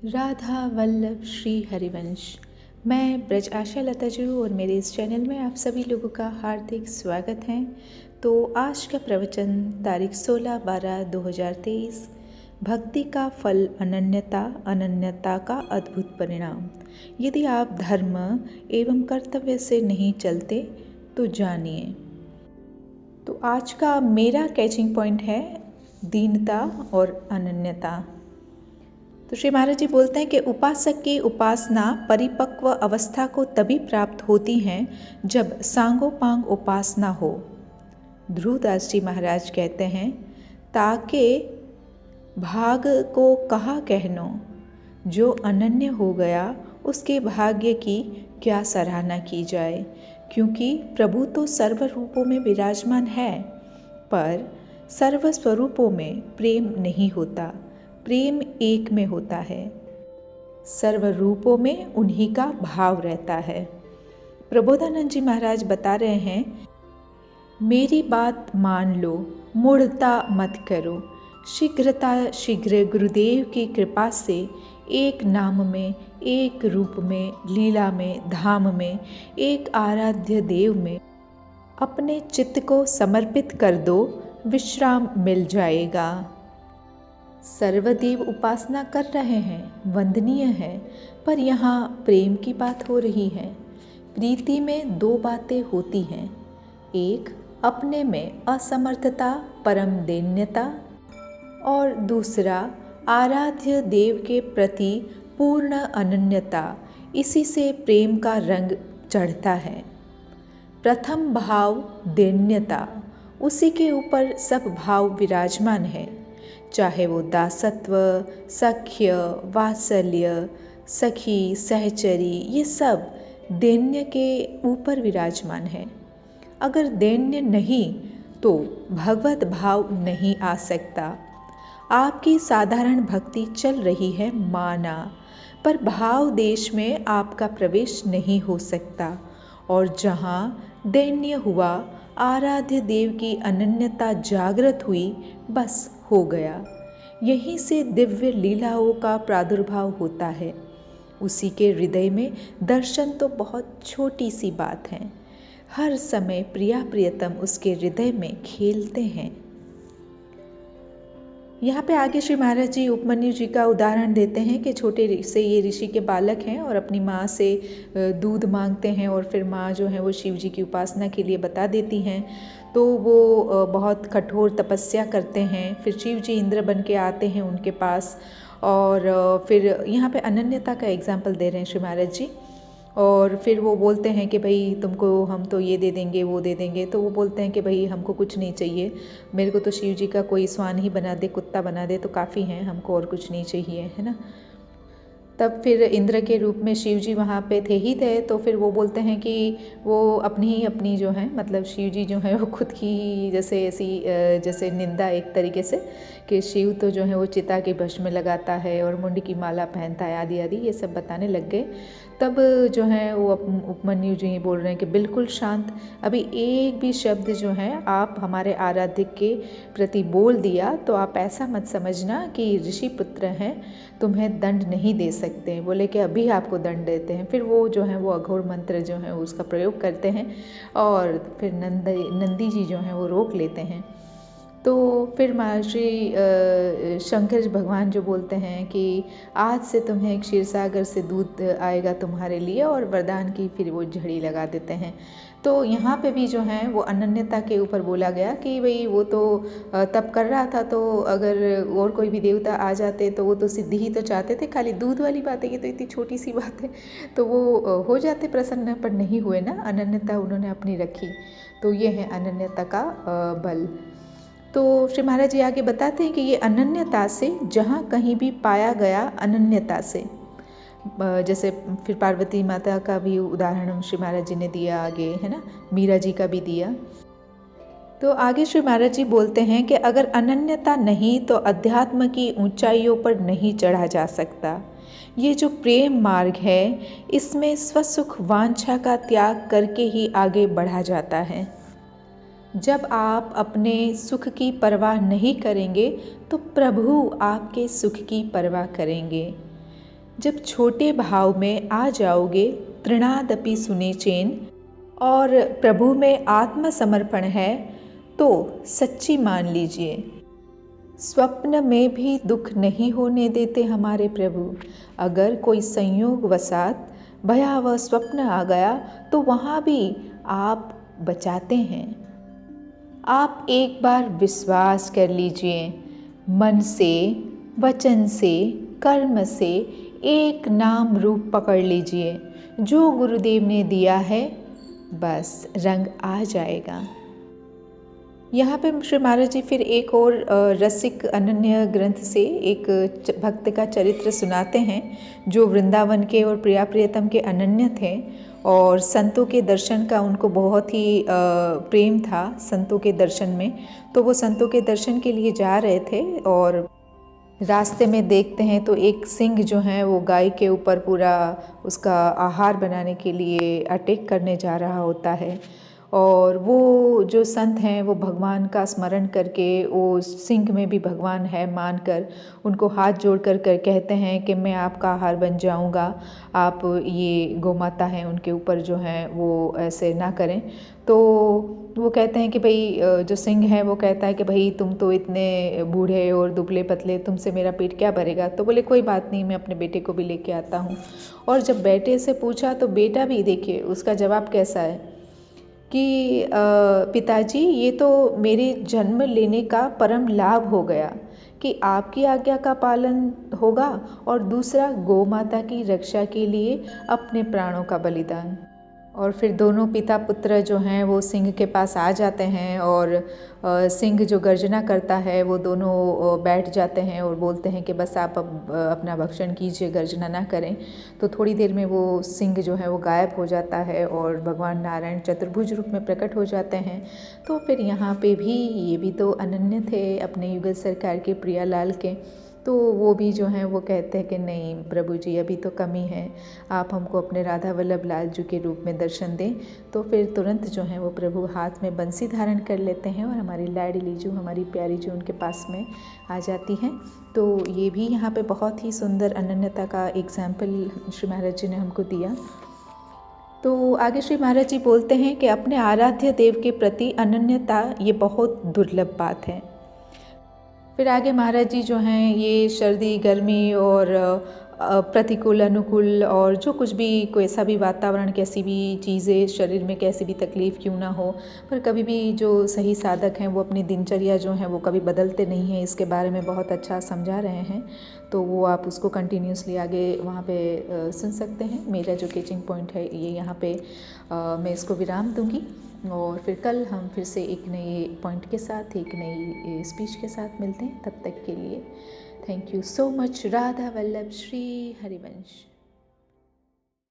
राधा वल्लभ श्री हरिवंश। मैं ब्रज आशा लता जी और मेरे इस चैनल में आप सभी लोगों का हार्दिक स्वागत है। तो आज का प्रवचन तारीख 16/12/2023, भक्ति का फल अनन्यता, अनन्यता का अद्भुत परिणाम। यदि आप धर्म एवं कर्तव्य से नहीं चलते तो जानिए। तो आज का मेरा कैचिंग पॉइंट है दीनता और अनन्यता। तो श्री महाराज जी बोलते हैं कि उपासक की उपासना परिपक्व अवस्था को तभी प्राप्त होती है जब सांगोपांग उपासना हो। ध्रुवदास जी महाराज कहते हैं, ताके भाग को कहा कहनो, जो अनन्य हो गया उसके भाग्य की क्या सराहना की जाए। क्योंकि प्रभु तो सर्व रूपों में विराजमान है, पर सर्व स्वरूपों में प्रेम नहीं होता। प्रेम एक में होता है, सर्व रूपों में उन्हीं का भाव रहता है। प्रबोधानंद जी महाराज बता रहे हैं, मेरी बात मान लो, मूढ़ता मत करो। शीघ्र गुरुदेव की कृपा से एक नाम में, एक रूप में, लीला में, धाम में, एक आराध्य देव में अपने चित्त को समर्पित कर दो, विश्राम मिल जाएगा। सर्वदेव उपासना कर रहे हैं, वंदनीय है, पर यहाँ प्रेम की बात हो रही है। प्रीति में दो बातें होती हैं, एक अपने में असमर्थता, परम दैन्यता, और दूसरा आराध्य देव के प्रति पूर्ण अनन्यता। इसी से प्रेम का रंग चढ़ता है। प्रथम भाव दैन्यता, उसी के ऊपर सब भाव विराजमान है, चाहे वो दासत्व, सख्य, वात्सल्य, सखी, सहचरी, ये सब दैन्य के ऊपर विराजमान है। अगर दैन्य नहीं तो भगवत भाव नहीं आ सकता। आपकी साधारण भक्ति चल रही है माना, पर भाव देश में आपका प्रवेश नहीं हो सकता। और जहाँ दैन्य हुआ, आराध्य देव की अनन्यता जागृत हुई, बस हो गया। यहीं से दिव्य लीलाओं का प्रादुर्भाव होता है। उसी के हृदय में दर्शन तो बहुत छोटी सी बात है। हर समय प्रिया प्रियतम उसके हृदय में खेलते हैं। यहाँ पे आगे श्री महाराज जी उपमन्यु जी का उदाहरण देते हैं कि छोटे से ये ऋषि के बालक हैं और अपनी माँ से दूध मांगते हैं, और फिर माँ जो है वो शिव जी की उपासना के लिए बता देती हैं। तो वो बहुत कठोर तपस्या करते हैं। फिर शिव जी इंद्र बन के आते हैं उनके पास, और फिर यहाँ पे अनन्यता का एग्जाम्पल दे रहे हैं श्री महाराज जी। और फिर वो बोलते हैं कि भाई तुमको हम तो ये दे देंगे, वो दे देंगे। तो वो बोलते हैं कि भाई हमको कुछ नहीं चाहिए, मेरे को तो शिव जी का कोई स्वान ही बना दे, कुत्ता बना दे तो काफ़ी है, हमको और कुछ नहीं चाहिए, है ना। तब फिर इंद्र के रूप में शिव जी वहाँ पे थे ही थे। तो फिर वो बोलते हैं कि वो अपनी जो है, मतलब शिव जी जो है वो खुद की जैसे ऐसी जैसे निंदा एक तरीके से, कि शिव तो जो है वो चिता के भस्म में लगाता है और मुंड की माला पहनता है, आदि आदि ये सब बताने लग गए। तब जो है वो उपमन्यु जी बोल रहे हैं कि बिल्कुल शांत, अभी एक भी शब्द जो है आप हमारे आराध्य के प्रति बोल दिया तो आप ऐसा मत समझना कि ऋषि पुत्र हैं, तुम्हें दंड नहीं दे सकते। बोले कि अभी आपको दंड देते हैं। फिर वो जो है वो अघोर मंत्र जो है उसका प्रयोग करते हैं, और फिर नंदी जी जो हैं वो रोक लेते हैं। तो फिर महर्षि शंकर भगवान जो बोलते हैं कि आज से तुम्हें एक क्षीरसागर से दूध आएगा तुम्हारे लिए, और वरदान की फिर वो झड़ी लगा देते हैं। तो यहाँ पे भी जो है वो अनन्यता के ऊपर बोला गया कि भाई वो तो तप कर रहा था, तो अगर और कोई भी देवता आ जाते तो वो तो सिद्धि ही तो चाहते थे, खाली दूध वाली बात है, ये तो इतनी छोटी सी बात है, तो वो हो जाते प्रसन्न, पर नहीं हुए ना, अनन्यता उन्होंने अपनी रखी। तो ये है अनन्यता का बल। तो श्री महाराज जी आगे बताते हैं कि ये अनन्यता से जहाँ कहीं भी पाया गया, अनन्यता से, जैसे फिर पार्वती माता का भी उदाहरण श्री महाराज जी ने दिया आगे, है ना, मीरा जी का भी दिया। तो आगे श्री महाराज जी बोलते हैं कि अगर अनन्यता नहीं तो अध्यात्म की ऊंचाइयों पर नहीं चढ़ा जा सकता। ये जो प्रेम मार्ग है, इसमें स्वसुख वांछा का त्याग करके ही आगे बढ़ा जाता है। जब आप अपने सुख की परवाह नहीं करेंगे तो प्रभु आपके सुख की परवाह करेंगे। जब छोटे भाव में आ जाओगे तृणादपि सुने चैन, और प्रभु में आत्मसमर्पण है तो सच्ची मान लीजिए। स्वप्न में भी दुख नहीं होने देते हमारे प्रभु। अगर कोई संयोगवशात भयावह स्वप्न आ गया तो वहाँ भी आप बचाते हैं। आप एक बार विश्वास कर लीजिए, मन से, वचन से, कर्म से एक नाम रूप पकड़ लीजिए जो गुरुदेव ने दिया है, बस रंग आ जाएगा। यहाँ पे श्री महाराज जी फिर एक और रसिक अनन्य ग्रंथ से एक भक्त का चरित्र सुनाते हैं जो वृंदावन के और प्रिया प्रियतम के अनन्य थे, और संतों के दर्शन का उनको बहुत ही प्रेम था संतों के दर्शन में। तो वो संतों के दर्शन के लिए जा रहे थे और रास्ते में देखते हैं तो एक सिंह जो है वो गाय के ऊपर पूरा उसका आहार बनाने के लिए अटैक करने जा रहा होता है। और वो जो संत हैं वो भगवान का स्मरण करके वो सिंह में भी भगवान है मानकर उनको हाथ जोड़ कर कहते हैं कि मैं आपका आहार बन जाऊंगा, आप ये गौ माता हैं उनके ऊपर जो है वो ऐसे ना करें। तो वो कहते हैं कि भाई जो सिंह है वो कहता है कि भाई तुम तो इतने बूढ़े और दुबले पतले, तुमसे मेरा पेट क्या भरेगा। तो बोले कोई बात नहीं, मैं अपने बेटे को भी लेके आता हूँ। और जब बेटे से पूछा तो बेटा भी देखिए उसका जवाब कैसा है कि पिताजी ये तो मेरे जन्म लेने का परम लाभ हो गया कि आपकी आज्ञा का पालन होगा, और दूसरा गौ माता की रक्षा के लिए अपने प्राणों का बलिदान। और फिर दोनों पिता पुत्र जो हैं वो सिंह के पास आ जाते हैं और सिंह जो गर्जना करता है वो दोनों बैठ जाते हैं और बोलते हैं कि बस आप अब अपना भक्षण कीजिए, गर्जना ना करें। तो थोड़ी देर में वो सिंह जो है वो गायब हो जाता है और भगवान नारायण चतुर्भुज रूप में प्रकट हो जाते हैं। तो फिर यहाँ पे भी ये भी तो अनन्य थे अपने युगल सरकार के प्रियालाल के, तो वो भी जो हैं वो कहते हैं कि नहीं प्रभु जी अभी तो कमी है, आप हमको अपने राधा वल्लभ लाल जी के रूप में दर्शन दें। तो फिर तुरंत जो है वो प्रभु हाथ में बंसी धारण कर लेते हैं और हमारी लाडली जो हमारी प्यारी जो उनके पास में आ जाती हैं। तो ये भी यहाँ पे बहुत ही सुंदर अनन्यता का एग्जाम्पल श्री महाराज जी ने हमको दिया। तो आगे श्री महाराज जी बोलते हैं कि अपने आराध्य देव के प्रति अनन्यता ये बहुत दुर्लभ बात है। फिर आगे महाराज जी जो हैं ये सर्दी गर्मी और प्रतिकूल अनुकूल और जो कुछ भी कैसा भी वातावरण, कैसी भी चीज़ें शरीर में कैसी भी तकलीफ़ क्यों ना हो, पर कभी भी जो सही साधक हैं वो अपनी दिनचर्या जो है वो कभी बदलते नहीं हैं, इसके बारे में बहुत अच्छा समझा रहे हैं। तो वो आप उसको कंटिन्यूसली आगे वहाँ पे सुन सकते हैं। मेरा जो टीचिंग पॉइंट है ये यहाँ पे मैं इसको विराम दूँगी और फिर कल हम फिर से एक नए पॉइंट के साथ, एक नई स्पीच के साथ मिलते हैं। तब तक के लिए thank you so much. Radha Vallabh Shri Harivansh.